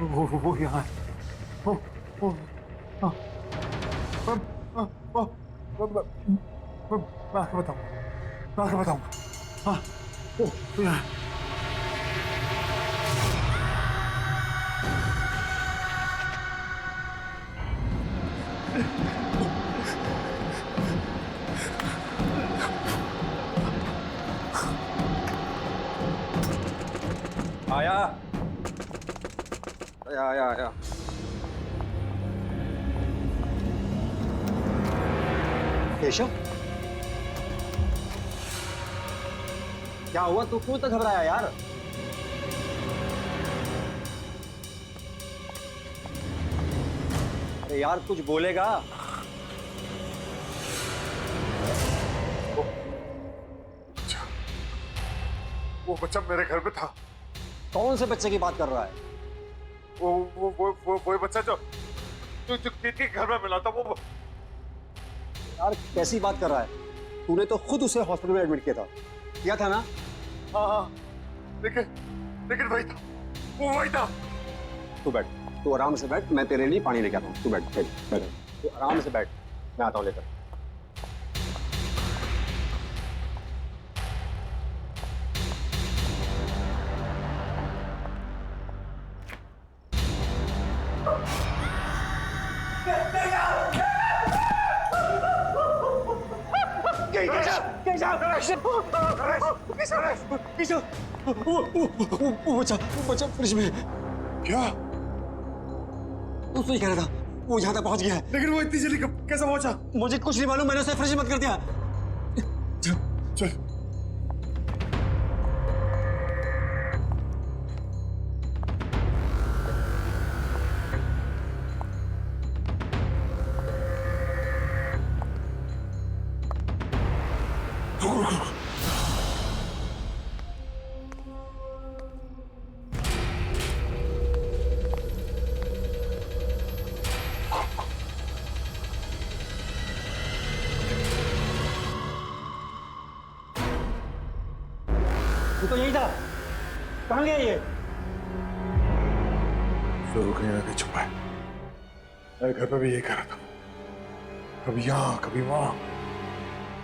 वो यहाँ है। ओ, ओ, हाँ, मैं आके बताऊंगा। हाँ, वो यहाँ है। आया आया आया आया। केशव, क्या हुआ? तू क्यों तक घबराया यार? अरे यार कुछ बोलेगा। वो बच्चा मेरे घर में था। कौन से बच्चे की बात कर रहा है? वो बच्चा जो के घर में मिला था वो। यार कैसी बात कर रहा है? तूने तो खुद उसे हॉस्पिटल में एडमिट किया था ना? हाँ, लेकिन वही था, वो वही था। तू बैठ, तू आराम से बैठ, मैं तेरे लिए पानी लेके आता हूँ। तू बैठ बैठ, तू आराम से बैठ, मैं आता हूँ लेकर। वो बच्चा फ्रिज में। क्या? उसने कह रहा था वो यहाँ तक पहुंच गया है। लेकिन वो इतनी जल्दी कैसे पहुंचा? मुझे कुछ नहीं मालूम, मैंने उसे फ्रिज में बंद कर दिया। चल। वो तो यही था। कहाँ गया ये? जरूर कहीं ना कहीं छुपा है। मेरे घर पे भी यही कर रहा था, कभी यहाँ कभी वहां।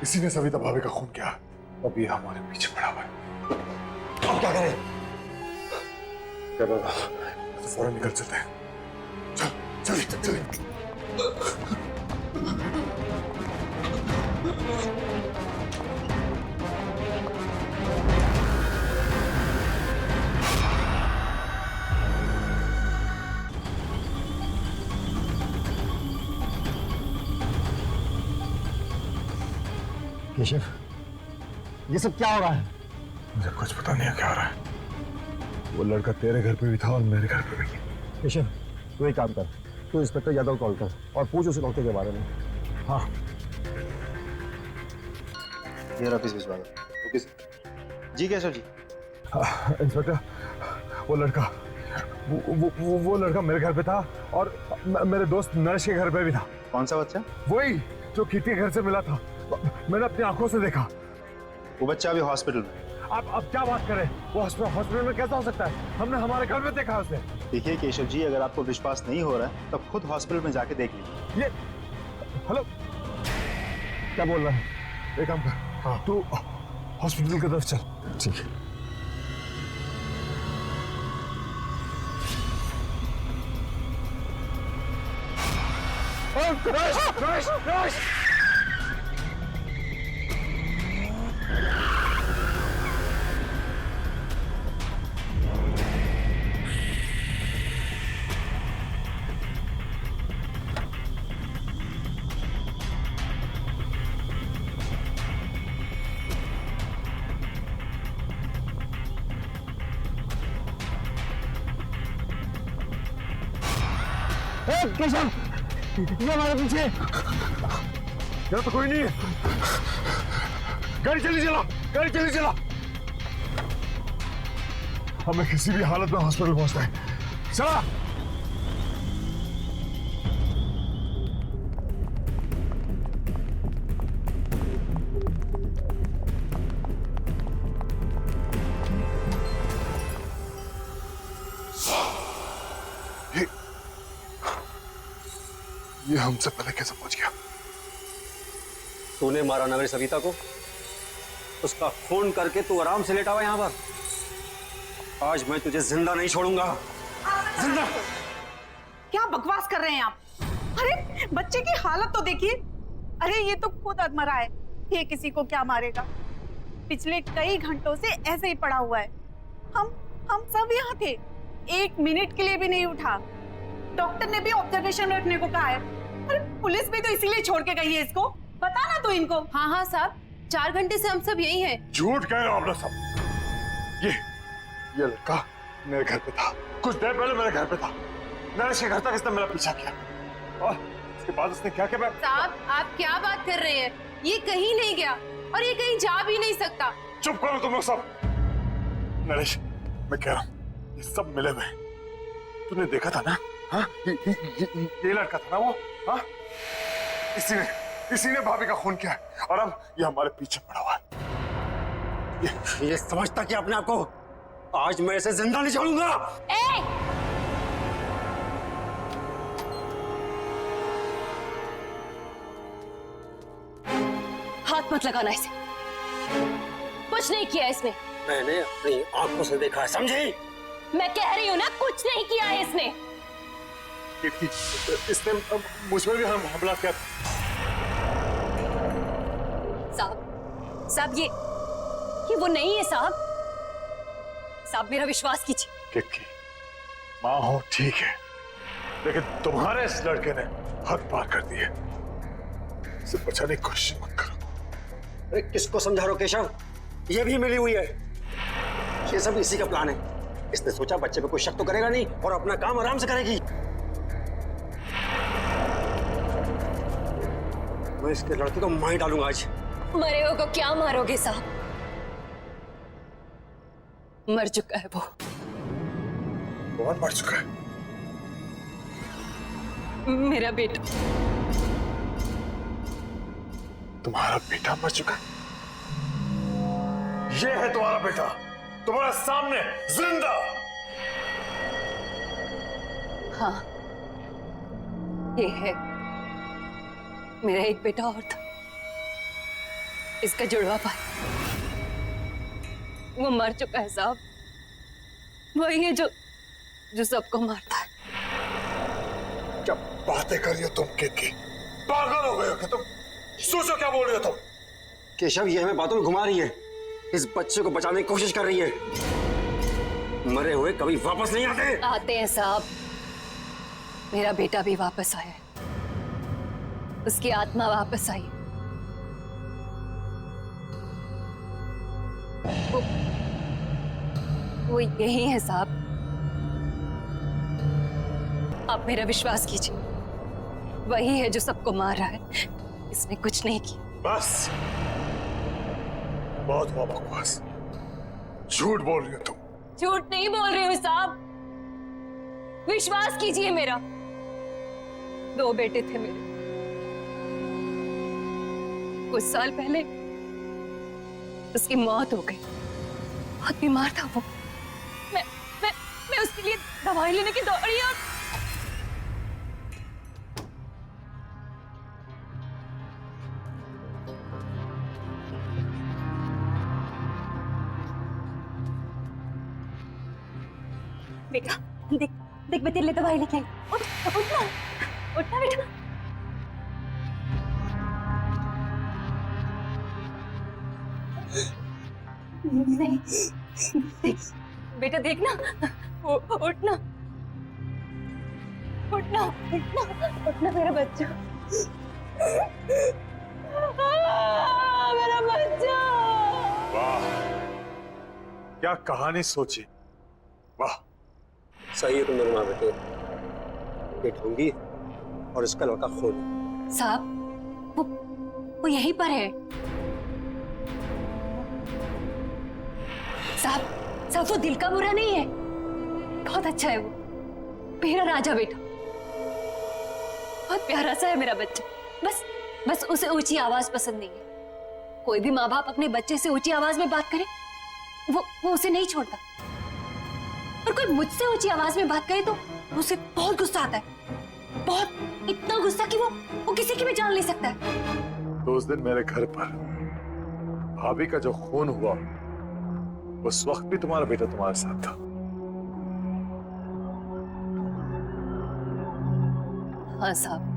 इसी ने सविता भाभी का खून किया, अभी हमारे पीछे पड़ा हुआ है। अब क्या करें? क्या पता, तो फौरन निकल चलते हैं। चल। केशव, ये सब क्या हो रहा है? मुझे कुछ पता नहीं है क्या हो रहा है। वो लड़का तेरे घर पे भी था और मेरे घर पे भी। केशव, तू एक काम कर, तू इंस्पेक्टर यादव कॉल कर और पूछ उसे डॉक्टर के बारे में। हाँ, ये ऑफिस भिजवा दो। ओके जी केशव जी। इंस्पेक्टर, वो लड़का मेरे घर पे था और मेरे दोस्त नरेश के घर पे भी था। कौन सा बच्चा? वही जो कीर्ति के घर से मिला था, मैंने अपनी आंखों से देखा। वो बच्चा अभी हॉस्पिटल में। अब क्या बात करें? वो हॉस्पिटल में कैसा हो सकता है? हमने हमारे घर में देखा उसे। देखिए केशव जी, अगर आपको विश्वास नहीं हो रहा है तब खुद हॉस्पिटल में जाके देख लीजिए। ये हेलो, क्या बोल रहा है? एक काम कर, हाँ तू हॉस्पिटल की तरफ चल। ठीक है। नरेश! केशव, ये हमारे पीछे। यहाँ तो कोई नहीं है। गाड़ी चली चला। हमें किसी भी हालत में हॉस्पिटल पहुंचना है। चला। ये हमसे पहले कैसे पहुंच गया? तूने मारा ना मेरी सविता को, उसका खून करके तू आराम से लेटा हुआ यहाँ पर। आज मैं तुझे जिंदा नहीं छोड़ूंगा, जिंदा। क्या बकवास कर रहे हैं आप? अरे बच्चे की हालत तो देखिए। अरे ये तो खुद अधमरा है, ये किसी को क्या मारेगा? पिछले कई घंटों से ऐसे ही पड़ा हुआ है। हम सब यहाँ थे, 1 मिनट के लिए भी नहीं उठा। डॉक्टर ने भी ऑब्जर्वेशन में रखने को कहा है। अरे पुलिस भी तो इसीलिए छोड़ के गई है इसको। बता ना तू इनको। हाँ हाँ साहब, 4 घंटे से हम सब यही हैं। झूठ कह रहे हो आप लोग सब। ये लड़का मेरे घर पे था, कुछ देर पहले मेरे घर पे था। नरेश के घर तक इसने मेरा पीछा किया और उसके बाद उसने क्या किया? साहब आप क्या बात कर रहे हैं? ये कहीं नहीं गया और ये कहीं जा भी नहीं सकता। चुप करो तुम लोग सब। नरेश, मैं कह रहा हूँ ये सब मिले हुए। तूने देखा था ना? हाँ, ये लड़का था ना वो? हाँ, इसी ने भाभी का खून किया है और अब ये हमारे पीछे पड़ा हुआ है। ये समझता कि अपने आप को आज मैं इसे जिंदा नहीं छोड़ूंगा। हाथ मत लगाना इसे, कुछ नहीं किया इसने। मैंने अपनी आंखों से देखा है, समझी? मैं कह रही हूँ ना, कुछ नहीं किया है इसने। इसने मुझ पर भी हमला किया। साहब ये वो नहीं है साहब। साहब मेरा विश्वास कीजिए। किक्की, माँ हो ठीक है, लेकिन तुम्हारे इस लड़के ने हद पार कर दी है। इसे बचाने की कोशिश मत करो। अरे किसको समझा रहे हो केशव? ये भी मिली हुई है। ये सब इसी का प्लान है। इसने सोचा बच्चे पे कोई शक तो करेगा नहीं और अपना काम आराम से करेगी। मैं इसके लड़के को मार डालूंगा आज। मरे हो को क्या मारोगे साहब? मर चुका है वो। कौन मर चुका है? मेरा बेटा। तुम्हारा बेटा मर चुका है? ये है तुम्हारा बेटा, तुम्हारे सामने जिंदा। हाँ, ये है। मेरा एक बेटा और था, इसका जुड़वा भाई। वो मर चुका है साहब। वही है जो सबको मारता है। क्या बातें कर रही हो तुम किक्की? पागल हो गए हो क्या तुम? सोचो क्या बोल रही हो तुम? केशव ये हमें बातों में घुमा रही है, इस बच्चे को बचाने की कोशिश कर रही है। मरे हुए कभी वापस नहीं आते हैं साहब। मेरा बेटा भी वापस आया है, उसकी आत्मा वापस आई। वो यही है साहब। आप मेरा विश्वास कीजिए, वही है जो सबको मार रहा है। इसने कुछ नहीं किया। बस, बहुत हुआ बकवास। झूठ बोल रही हो तुम। झूठ नहीं बोल रही हूँ साहब, विश्वास कीजिए मेरा। 2 बेटे थे मेरे। कुछ साल पहले उसकी मौत हो गई। बहुत बीमार था वो। मैं उसके लिए दवाई लेने की दौड़ी और बेटा देख मैं तेरे लिए दवाई लेके आई। उठना बेटा। नहीं बेटा देखना, उठना मेरा बच्चा। मेरा बच्चा। वाह, क्या कहानी सोची। वाह, सही है तुम दोनों माँ बेटे। ये ढोंगी और इसका लड़का खून। साहब वो यहीं पर है। साहब वो दिल का बुरा नहीं है, बहुत अच्छा है वो। मेरा राजा बेटा, बहुत प्यारा सा है मेरा बच्चा। बस उसे ऊंची आवाज पसंद नहीं है। कोई भी माँ बाप अपने बच्चे से ऊंची आवाज में बात करे वो उसे नहीं छोड़ता, और कोई मुझसे ऊंची आवाज में बात करे तो उसे बहुत गुस्सा आता है, बहुत। इतना गुस्सा कि वो किसी की भी जान ले सकता है। तो उस दिन मेरे घर पर भाभी का जो खून हुआ, उस वक्त भी तुम्हारा बेटा तुम्हारे साथ था। हाँ साहब।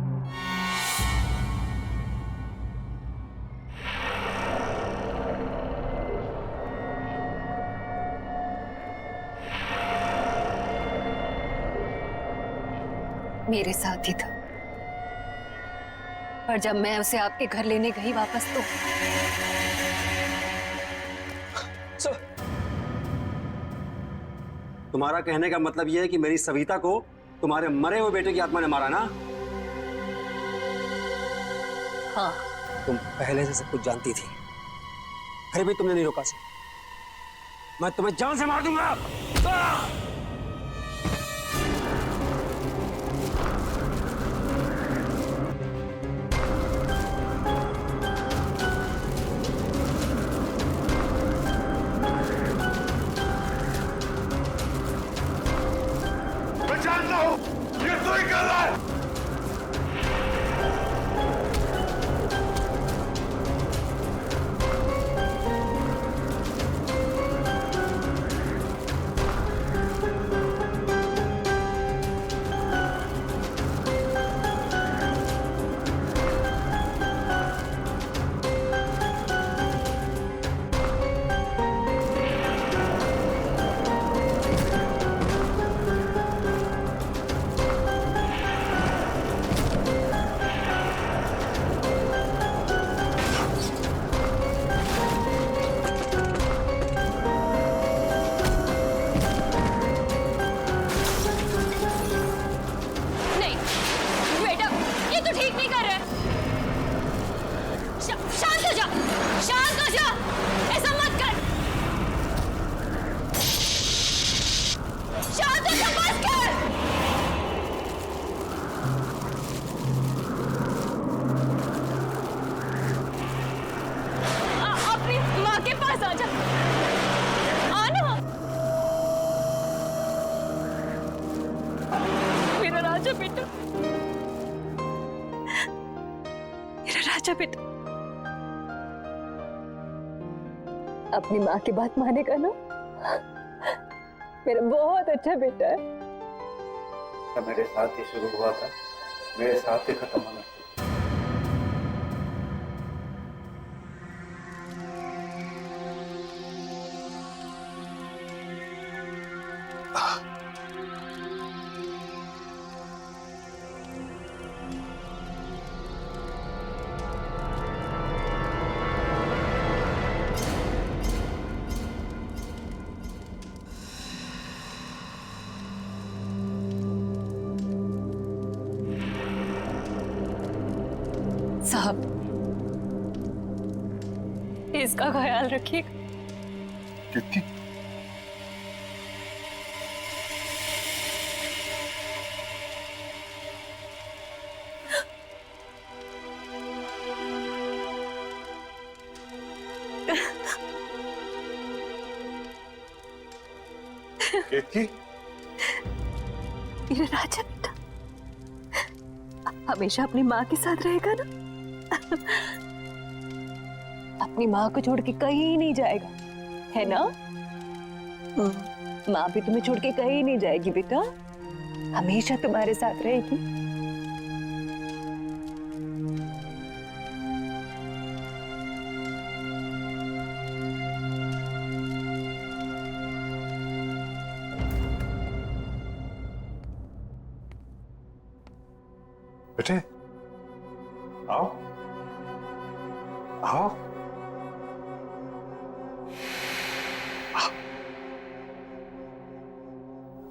मेरे साथ ही था, पर जब मैं उसे आपके घर लेने गई वापस तो सर, तुम्हारा कहने का मतलब यह है कि मेरी सविता को तुम्हारे मरे हुए बेटे की आत्मा ने मारा ना? हाँ। तुम पहले से सब कुछ जानती थी, फिर भी तुमने नहीं रोका सर। मैं तुम्हें जान से मार दूंगा। मैं जानता हूं ये तू ही कर रहा है। नहीं बेटा, ये तो ठीक नहीं कर रहा है। शांत हो जा, शांत हो जा, ऐसा मत कर। शांत हो जा, बस कर। अपनी माँ के पास आ जा, आना। मेरा राजा बेटा, मेरा राजा बेटा, अपनी माँ की बात मानेगा ना? मेरा बहुत अच्छा बेटा है। मेरे साथ ही शुरू हुआ था, मेरे साथ ही खत्म होना। साहब, इसका ख्याल रखिएगा। कितनी केतकी? मेरा राजा बेटा हमेशा अपनी माँ के साथ रहेगा ना? अपनी माँ को छोड़ के कहीं नहीं जाएगा, है ना? माँ भी तुम्हें छोड़ के कहीं नहीं जाएगी बेटा, हमेशा तुम्हारे साथ रहेगी। बेटे आओ आओ आओ,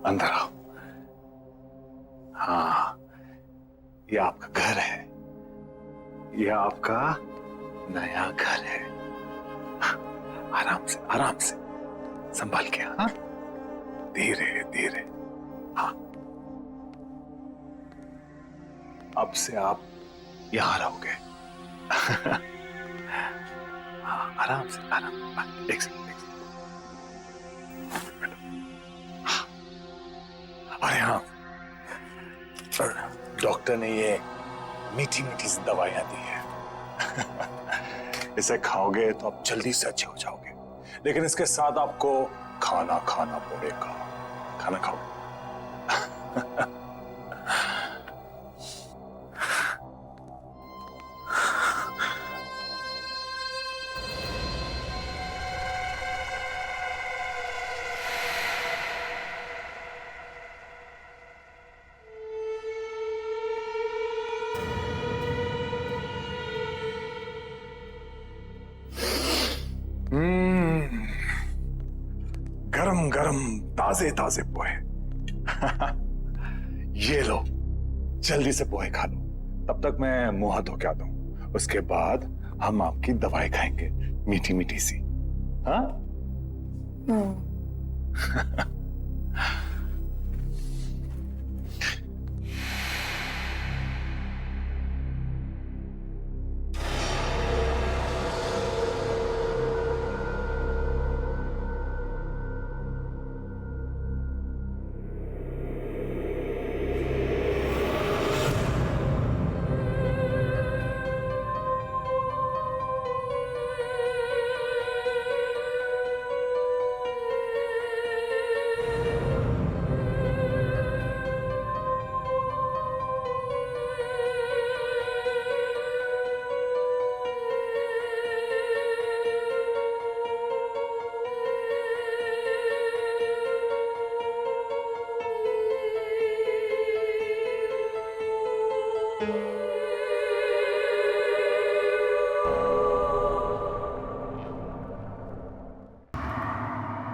अंदर आओ। हाँ, ये आपका घर है, ये आपका नया घर है। हाँ, आराम से संभाल के। हाँ, धीरे धीरे। हाँ, अब से आप यहां रहोगे। हाँ, आराम से आराम। एक सेकंड। अरे हाँ, डॉक्टर डॉक्टर ने ये मीठी मीठी सी दवाइयां दी है। इसे खाओगे तो आप जल्दी से अच्छे हो जाओगे, लेकिन इसके साथ आपको खाना खाना पड़ेगा। खाना खाओगे? गरम गरम ताजे ताजे पोहे। ये लो, जल्दी से पोहे खा लो, तब तक मैं मुंह हाथ धो के आता हूं। उसके बाद हम आपकी दवाई खाएंगे, मीठी मीठी सी। हाँ?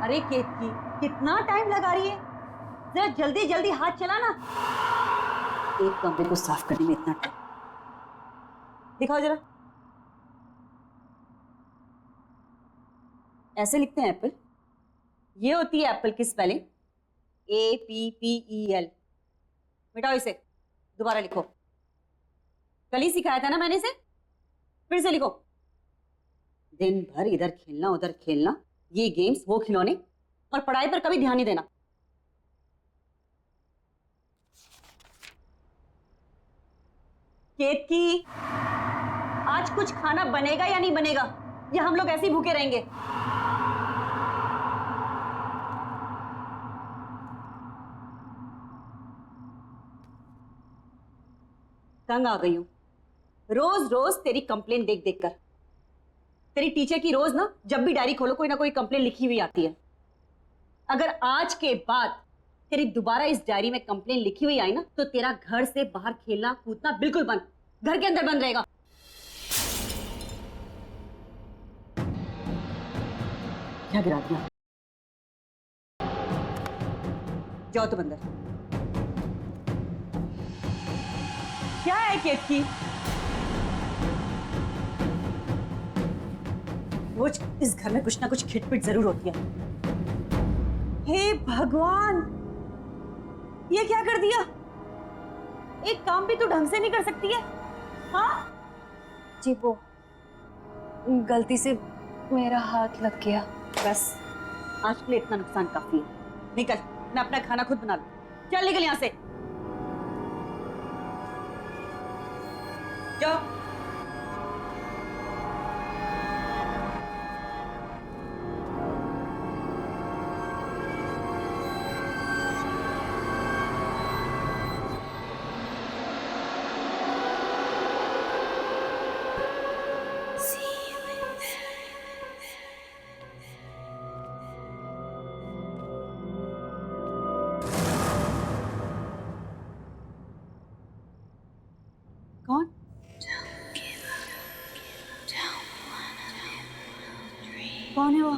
अरे केतकी, कितना टाइम लगा रही है? जरा जल्दी जल्दी हाथ चला ना। एक कमरे को साफ करने में इतना टाइम। दिखाओ जरा। ऐसे लिखते हैं एप्पल। ये होती है एप्पल की स्पेलिंग, APPEL। मिटाओ इसे, दोबारा लिखो। कल ही सिखाया था ना मैंने इसे, फिर से लिखो। दिन भर इधर खेलना उधर खेलना, ये गेम्स वो खिलौने, और पढ़ाई पर कभी ध्यान नहीं देना। केतकी, आज कुछ खाना बनेगा या नहीं बनेगा, या हम लोग ऐसे ही भूखे रहेंगे? तंग आ गई हूं रोज रोज तेरी कंप्लेन देख देख कर। तेरी टीचर की रोज ना जब भी डायरी खोलो कोई ना कोई कंप्लेन लिखी हुई आती है। अगर आज के बाद तेरी दोबारा इस डायरी में कंप्लेन लिखी हुई आई ना, तो तेरा घर से बाहर खेलना कूदना बिल्कुल बंद, घर के अंदर बंद रहेगा। क्या गिरा दिया? जाओ तुम अंदर। क्या है केतकी? रोज इस घर में कुछ ना कुछ खिटपिट जरूर होती है। हे भगवान, ये क्या कर दिया? एक काम भी तो ढंग से नहीं कर सकती है। हाँ जी, वो गलती से मेरा हाथ लग गया। बस आज के लिए इतना नुकसान काफी है। निकल, मैं अपना खाना खुद बना लूं। चल निकल यहां से, जाओ। कौन? कौन है वो?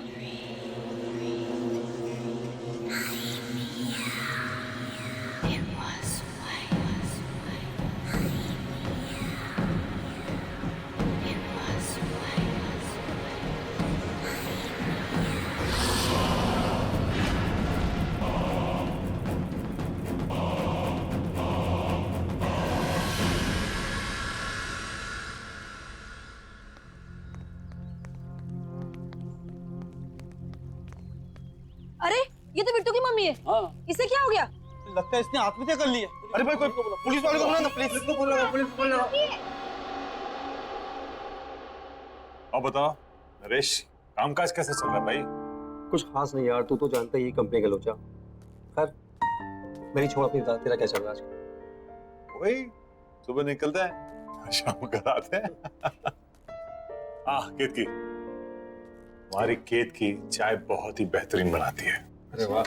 अरे, ये तो बिट्टू की मम्मी है। हाँ, इसे क्या हो गया? लगता है इसने आत्महत्या कर ली है। अरे भाई कोई पुलिस वाले को बुला ना, पुलिस। अब बताओ नरेश, कामकाज कैसे चल रहा है भाई? कुछ खास नहीं यार, तू तो जानता ही कंपनी का लोचा। खैर मेरी छोड़, अपनी बता, तेरा क्या चल रहा है आजकल? वही सुबह निकलते हैं, शाम को आते हैं। केतकी, हमारी केत की चाय बहुत ही बेहतरीन बनाती है। अरे वाह।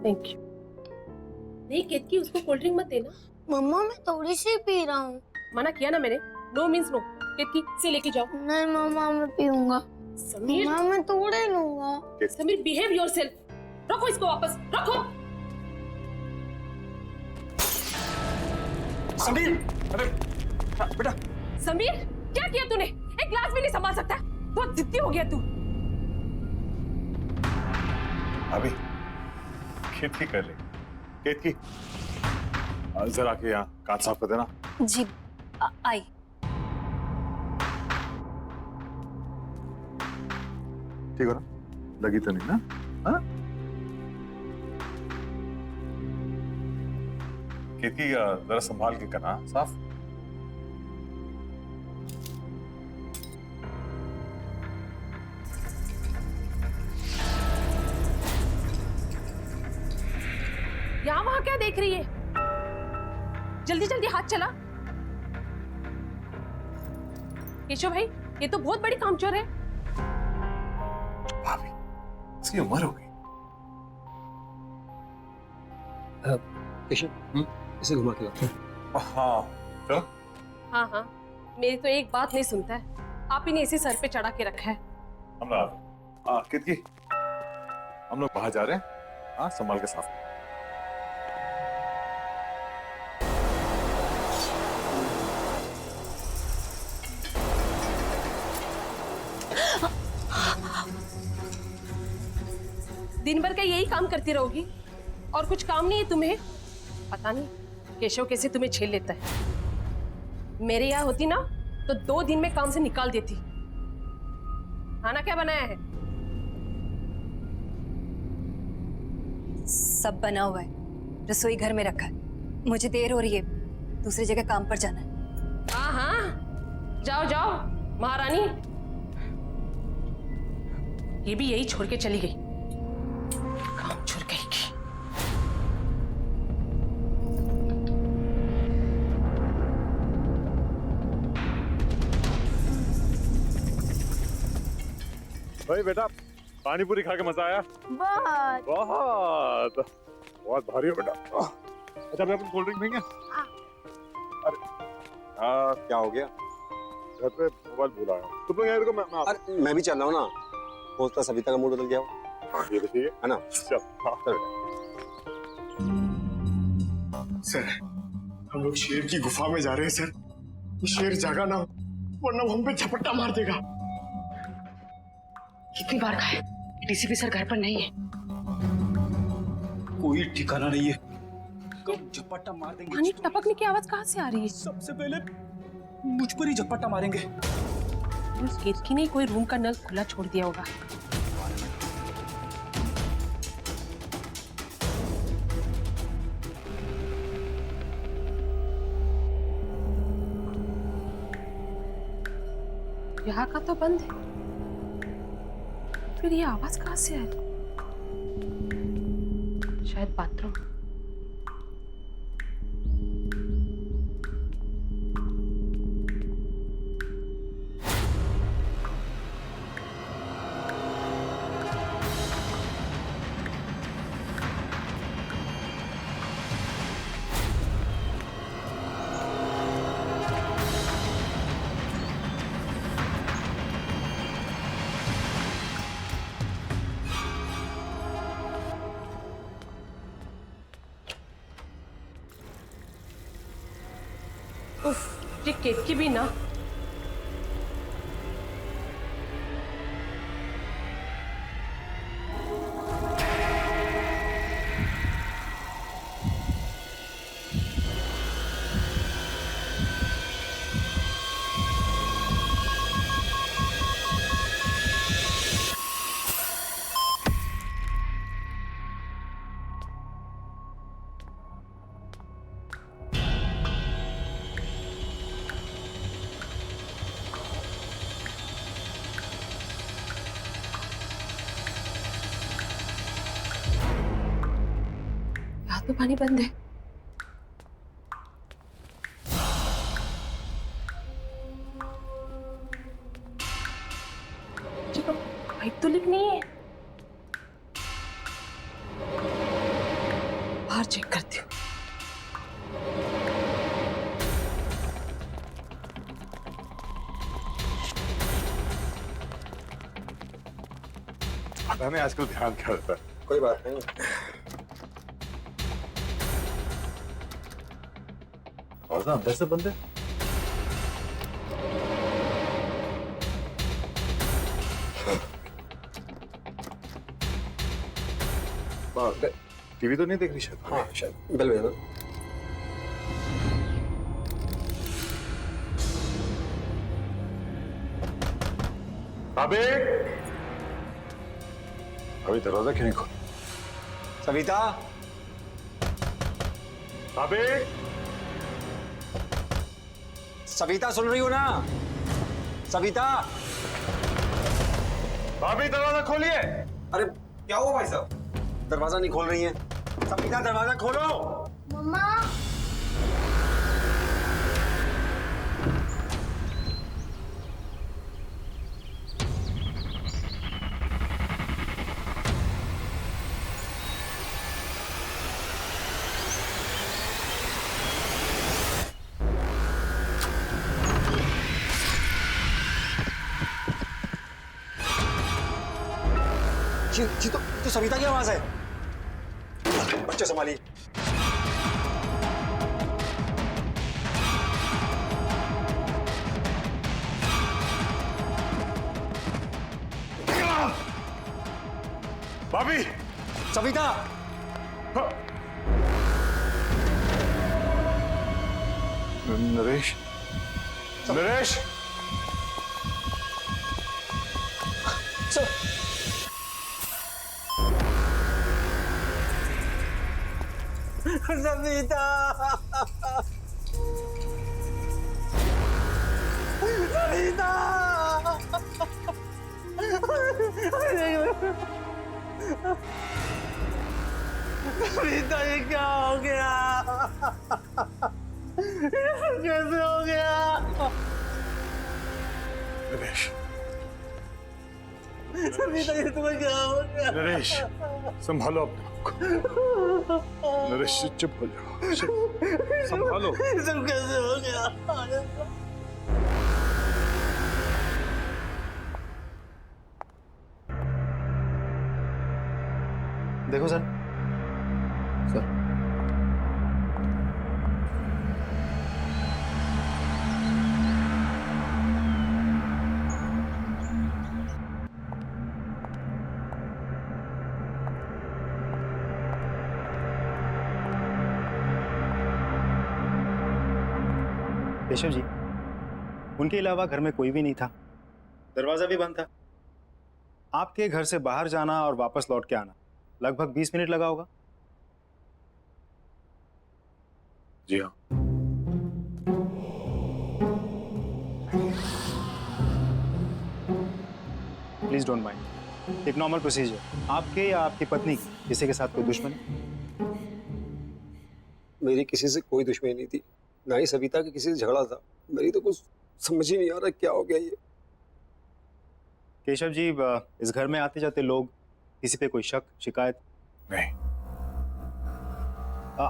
Thank you. नहीं केतकी, उसको कोल्ड ड्रिंक मत देना। मम्मा मैं थोड़ी सी पी रहा हूँ। मना किया ना मैंने, नो मीन्स नो। केतकी से लेके जाओ। नहीं मम्मा मैं पीऊंगा। समीर, मम्मा मैं थोड़े लूंगा। Sameer behave yourself. रखो इसको वापस, रखो। समीर, अरे बेटा। समीर क्या किया तूने? एक ग्लास भी नहीं संभाल सकता? बहुत जिद्दी हो गया तू। अभी केतकी कर ले। केतकी जरा के यहाँ कांच साफ कर देना। जी आई। ठीक हो ना? लगी तो नहीं ना? हाँ? केतकी जरा संभाल के करना साफ। यहाँ वहां क्या देख रही है? जल्दी जल्दी हाथ चला। केशव भाई, ये तो बहुत बड़ी कामचोर है। भाभी, इसकी उम्र हो गई। केशव, इसे घुमा के लाओ। हाँ चलो। हाँ हाँ, मेरी तो एक बात नहीं सुनता है। आप ही ने इसे सर पे चढ़ा के रखा है। हम केतकी, हम लोग बाहर जा रहे हैं। हाँ, संभाल के साफ। दिन भर का यही काम करती रहोगी और कुछ काम नहीं है तुम्हें? पता नहीं केशव कैसे तुम्हें झेल लेता है। मेरे यहाँ होती ना तो 2 दिन में काम से निकाल देती। खाना क्या बनाया है? सब बना हुआ है, रसोई घर में रखा है। मुझे देर हो रही है, दूसरी जगह काम पर जाना है। हाँ हाँ, जाओ जाओ महारानी। ये भी यही छोड़ के चली गई। काम छोड़ गई। भाई बेटा, पानी पूरी खा के मजा आया? बहुत। बहुत बहुत भारी हो बेटा। अच्छा, मैं अपन कोल्ड ड्रिंक देंगे? अरे क्या हो गया? घर पे मोबाइल भूल आया। तुम लोग यहाँ रुको, मैं अरे मैं भी चल रहा हूँ ना। होता सविता का मूड बदल गया हो। हाँ, ये तो ठीक है ना? चल। हाँ चल सर, हम लोग शेर की गुफा में जा रहे हैं सर। ये शेर जागा ना हो, वरना वो हम पे झपट्टा मार देगा। कितनी बार कहा है, डीसीपी सर घर पर नहीं है। कोई ठिकाना नहीं है, कब झपट्टा मार देंगे। पानी टपकने की आवाज कहाँ से आ रही है? सबसे पहले मुझ पर ही झपट्टा मारेंगे। उस केतकी ने कोई रूम का नल खुला छोड़ दिया होगा। यहाँ का तो बंद है, फिर ये आवाज कहाँ से आ रही? शायद बाथरूम। उफ, ये केतकी भी ना। तो पानी बंद है। चलो पाइप तो लीक नहीं है। बाहर चेक करती हूँ। पता नहीं आजकल ध्यान क्या रहता है। कोई बात नहीं। और अंदर से बंद है। टीवी तो नहीं देख रही शायद। हाँ शायद बिल भेजना। भाभी, अभी दरवाजा क्यों नहीं खोल? सविता, भाभी, सविता सुन रही हो ना? सविता, भाभी दरवाजा खोलिए। अरे क्या हुआ भाई साहब? दरवाजा नहीं खोल रही है। सविता दरवाजा खोलो। मम्मा ये तो सविता की आवाज है। बच्चे संभालिए। भाभी, सविता, नरेश, नरेश, सविता, सविता, सविता ये क्या हो गया? कैसे हो गया? नरेश, सविता ये तुम्हें क्या हो गया? नरेश, संभालो अपने आप को। नरेश चुप हो जाओ, संभालो। ये सब कैसे हो गया? देखो सर, सर केशव जी, उनके अलावा घर में कोई भी नहीं था, दरवाजा भी बंद था। आपके घर से बाहर जाना और वापस लौट के आना लगभग 20 मिनट लगा होगा। जी हाँ। प्लीज डोंट माइंड, एक नॉर्मल प्रोसीजर। आपके या आपकी पत्नी की किसी के साथ कोई दुश्मनी? मेरी किसी से कोई दुश्मनी नहीं थी, ना ही सविता के किसी से झगड़ा था। मेरी तो कुछ समझ ही नहीं आ रहा क्या हो गया ये। केशव जी, इस घर में आते जाते लोग, किसी पे कोई शक शिकायत? नहीं।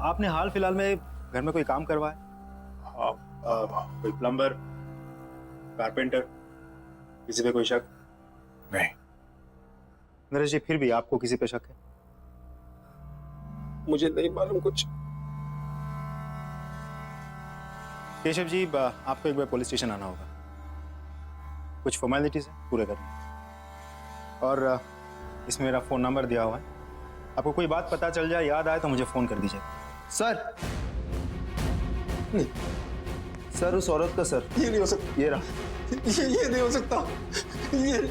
आपने हाल फिलहाल में घर में कोई काम करवाया? कोई प्लम्बर, कारपेंटर, किसी पे कोई शक? नहीं। नरेश जी, फिर भी आपको किसी पे शक है? मुझे नहीं मालूम कुछ। केशव जी, आपको एक बार पुलिस स्टेशन आना होगा, कुछ फॉर्मेलिटीज है पूरे करनी। और इसमें मेरा फ़ोन नंबर दिया हुआ है, आपको कोई बात पता चल जाए, याद आए तो मुझे फ़ोन कर दीजिए। सर नहीं, सर उस औरत का सर ये नहीं हो सकता। ये रहा, ये नहीं हो सकता। ये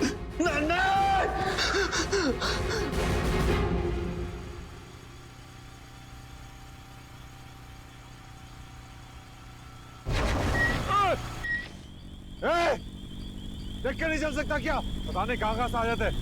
देख के नहीं चल सकता क्या? पता नहीं कहाँ से आ जाते हैं।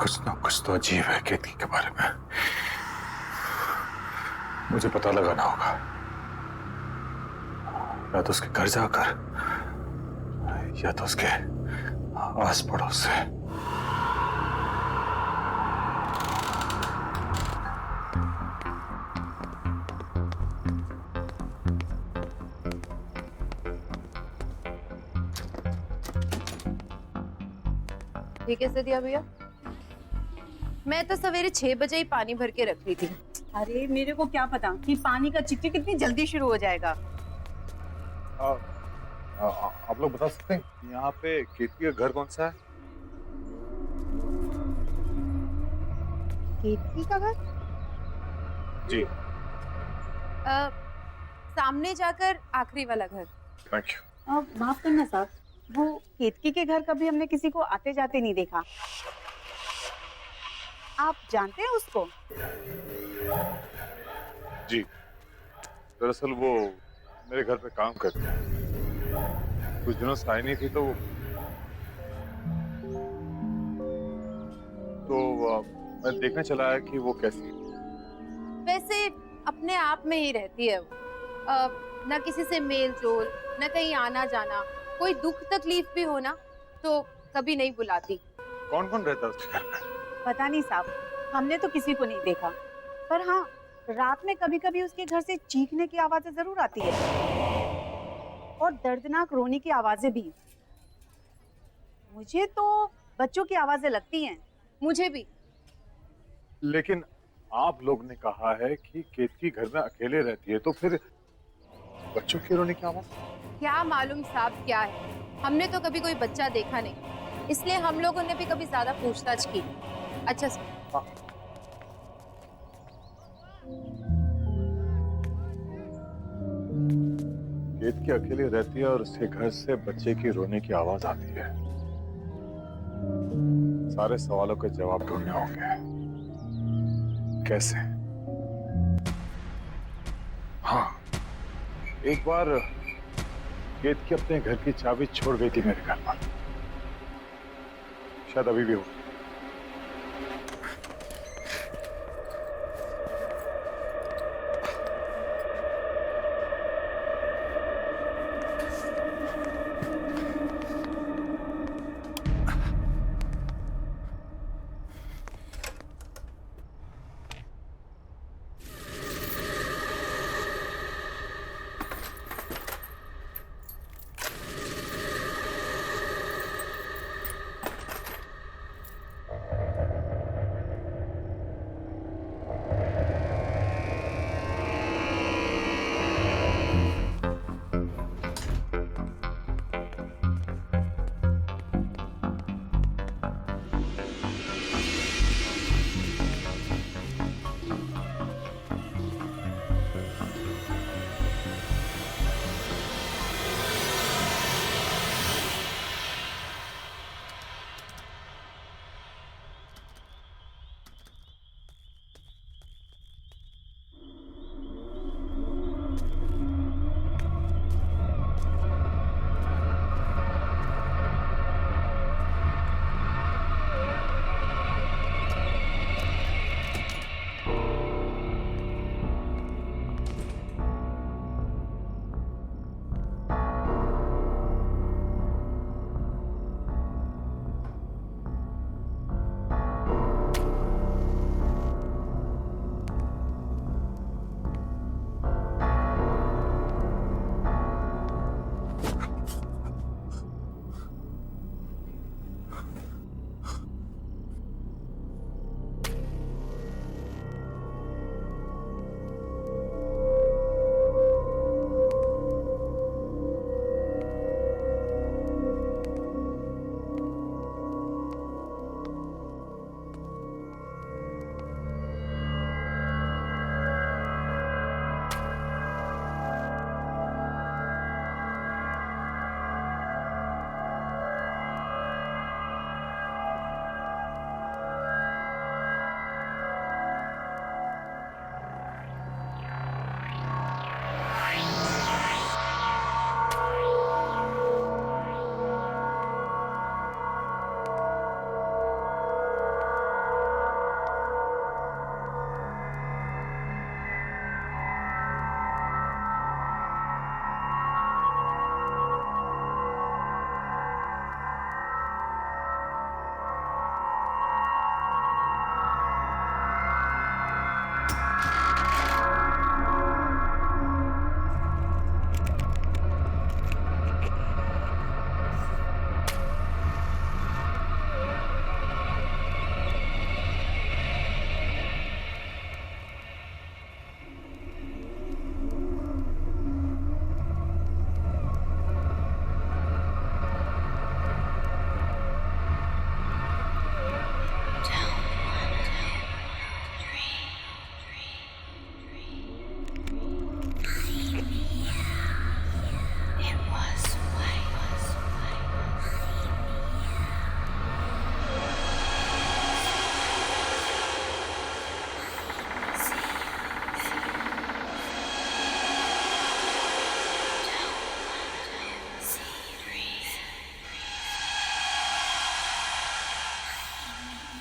कुछ ना कुछ तो अजीब है केतकी के बारे में। मुझे पता लगाना होगा, या तो उसके घर जाकर या तो उसके आस पड़ोस से। ठीक है सदिया भैया, मैं तो सवेरे 6 बजे ही पानी भर के रख रही थी। अरे मेरे को क्या पता कि पानी का चिकचिक कितनी जल्दी शुरू हो जाएगा। आप लोग बता सकते हैं यहाँ पे केतकी का घर कौन सा है? केतकी का घर? जी, सामने जाकर आखिरी वाला घर। Thank you. माफ करना साहब, वो केतकी के घर कभी हमने किसी को आते जाते नहीं देखा। आप जानते हैं उसको? जी, दरअसल वो मेरे घर पे काम करते हैं। कुछ दिनों से आई नहीं थी तो मैं देखने चला आया कि वो कैसी है। वैसे अपने आप में ही रहती है वो, न किसी से मेल जोल, न कहीं आना जाना। कोई दुख तकलीफ भी हो ना तो कभी नहीं बुलाती। कौन कौन रहता है उसके घर पे? पता नहीं साहब, हमने तो किसी को नहीं देखा, पर हाँ रात में कभी कभी उसके घर से चीखने की आवाजें जरूर आती है और दर्दनाक रोने की आवाजें भी। मुझे तो बच्चों की आवाजें लगती हैं। मुझे भी। लेकिन आप लोग ने कहा है कि केतकी घर में अकेले रहती है, तो फिर बच्चों के रोने की आवाज? क्या मालूम साहब क्या है, हमने तो कभी कोई बच्चा देखा नहीं, इसलिए हम लोगों ने भी कभी ज्यादा पूछताछ की। अच्छा हाँ। केतकी अकेले रहती है और उसके घर से बच्चे की रोने की आवाज आती है। सारे सवालों के जवाब ढूंढने होंगे। कैसे? हाँ, एक बार केतकी अपने घर की चाबी छोड़ गई थी मेरे घर पर, शायद अभी भी हो।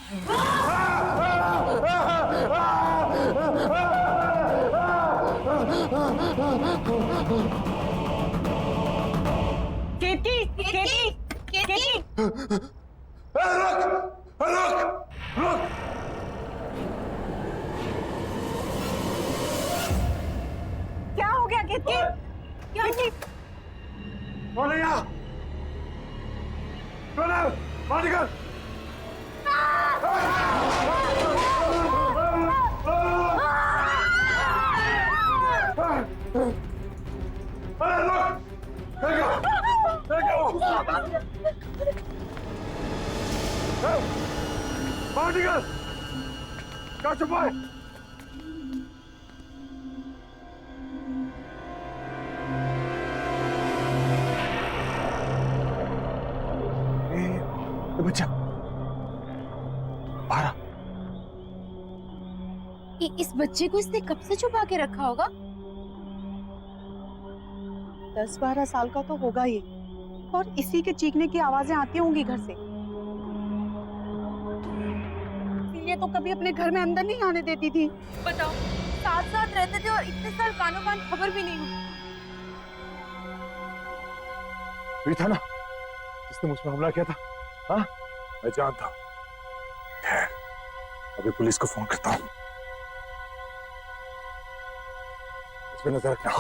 केतकी केतकी केतकी रुक रुक रुक। क्या हो गया केतकी? केतकी कौन है यहाँ? कौन है? बाहर निकल। अरे रुक! बाहर निकल। क्या छुपा है? ये बच्चा बाहर आ। इस बच्चे को इसने कब से छुपा के रखा होगा? 10-12 साल का तो होगा ये, और इसी के चीखने की आवाजें आती होंगी घर से। ये तो कभी अपने घर में अंदर नहीं आने देती थी। बताओ, साथ साथ रहते थे और इतने साल कानों कान खबर भी नहीं हुई। ये था ना जिसने मुझ पर हमला किया था? हाँ, मैं जानता हूँ। खैर, अभी पुलिस को फोन करता हूँ। इस पे नजर रखना।